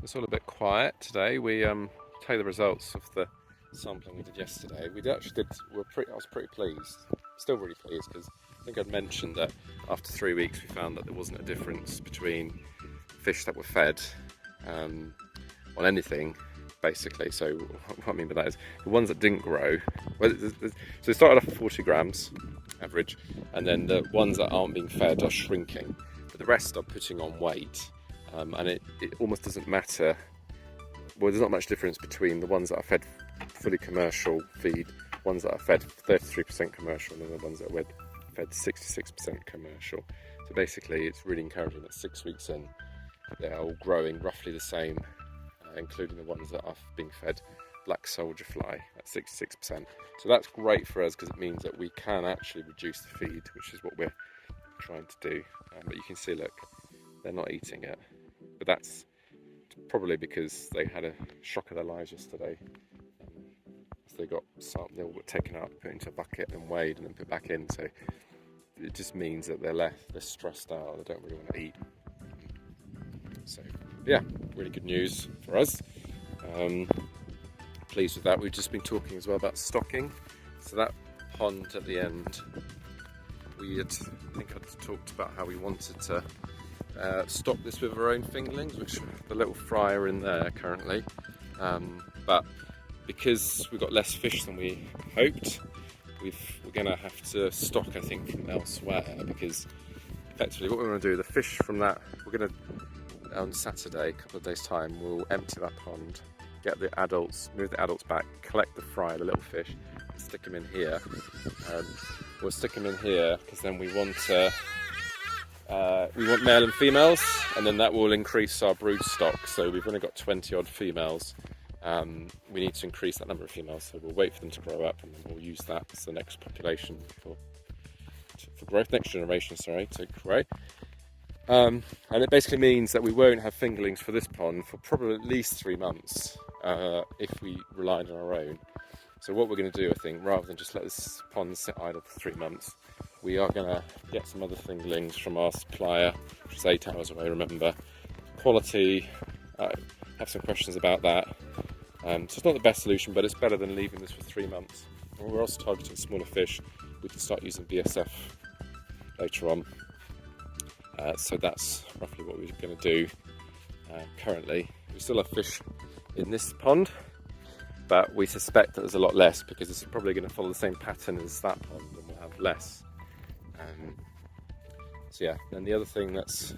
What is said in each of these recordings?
It's all a bit quiet today. We tell you the results of the sampling we did yesterday. I was pretty pleased. Still really pleased because I think I'd mentioned that after 3 weeks we found that there wasn't a difference between fish that were fed on anything, basically. So what I mean by that is the ones that didn't grow. So they started off at 40 grams average, and then the ones that aren't being fed are shrinking, but the rest are putting on weight. And it almost doesn't matter. Well, there's not much difference between the ones that are fed fully commercial feed, ones that are fed 33% commercial, and then the ones that are fed 66% commercial. So basically, it's really encouraging that 6 weeks in, they're all growing roughly the same, including the ones that are being fed black soldier fly at 66%. So that's great for us because it means that we can actually reduce the feed, which is what we're trying to do. But you can see, look, they're not eating it. But that's probably because they had a shock of their lives yesterday. So they all got taken out, put into a bucket and weighed and then put back in. So it just means that they're stressed out, they don't really want to eat. So yeah, really good news for us. Pleased with that. We've just been talking as well about stocking. So that pond at the end, I think I'd talked about how we wanted to stock this with our own fingerlings, which the little fry are in there currently, but because we've got less fish than we hoped, we're going to have to stock, I think, from elsewhere, because effectively what we want to do, the fish from that, we're going to, on Saturday, a couple of days time, we'll empty that pond, get the adults, move the adults back, collect the fry, the little fish, and stick them in here. We'll stick them in here because then we want male and females, and then that will increase our brood stock. So we've only got 20 odd females. We need to increase that number of females, so we'll wait for them to grow up and then we'll use that as the next population for growth, next generation, to grow. And it basically means that we won't have fingerlings for this pond for probably at least 3 months if we relied on our own. So what we're going to do, I think, rather than just let this pond sit idle for 3 months, we are going to get some other fingerlings from our supplier, which is 8 hours away, remember. Quality, have some questions about that. So it's not the best solution, but it's better than leaving this for 3 months. And we're also targeting smaller fish. We can start using BSF later on. So that's roughly what we're going to do currently. We still have fish in this pond, but we suspect that there's a lot less because it's probably going to follow the same pattern as that pond and we'll have less. So yeah, and the other thing that's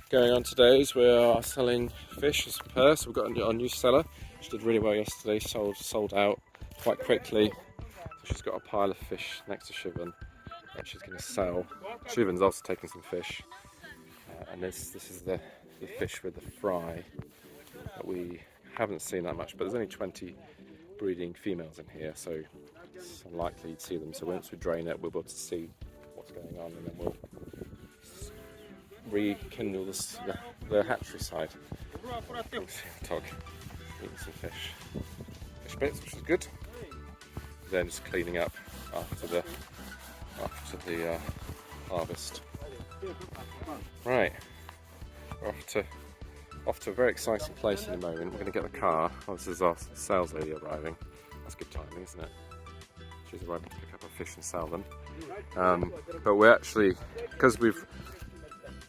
going on today is we are selling fish as per. So we've got our new seller. She did really well yesterday, sold out quite quickly. So she's got a pile of fish next to Shivan that she's going to sell. Shivan's also taking some fish. And this is the fish with the fry that we haven't seen that much, but there's only 20 breeding females in here, so it's unlikely you'd see them. So once we drain it, we'll be able to see what's going on, and then we'll rekindle the hatchery side. Dog eating some fish bits, which is good. Then just cleaning up after the harvest. Right, we're off to a very exciting place in a moment. We're going to get the car. Oh, this is our sales lady arriving. That's good timing, isn't it? She's arriving to pick up our fish and sell them. But we're actually, because we're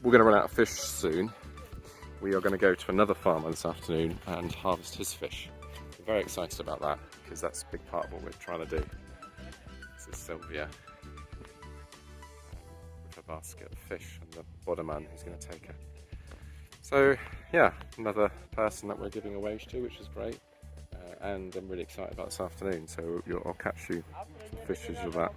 going to run out of fish soon, we are going to go to another farmer this afternoon and harvest his fish. I'm very excited about that because that's a big part of what we're trying to do. This is Sylvia with a basket of fish and the border man who's going to take her. So yeah, another person that we're giving a wage to, which is great, and I'm really excited about this afternoon. So I'll catch you some footage of that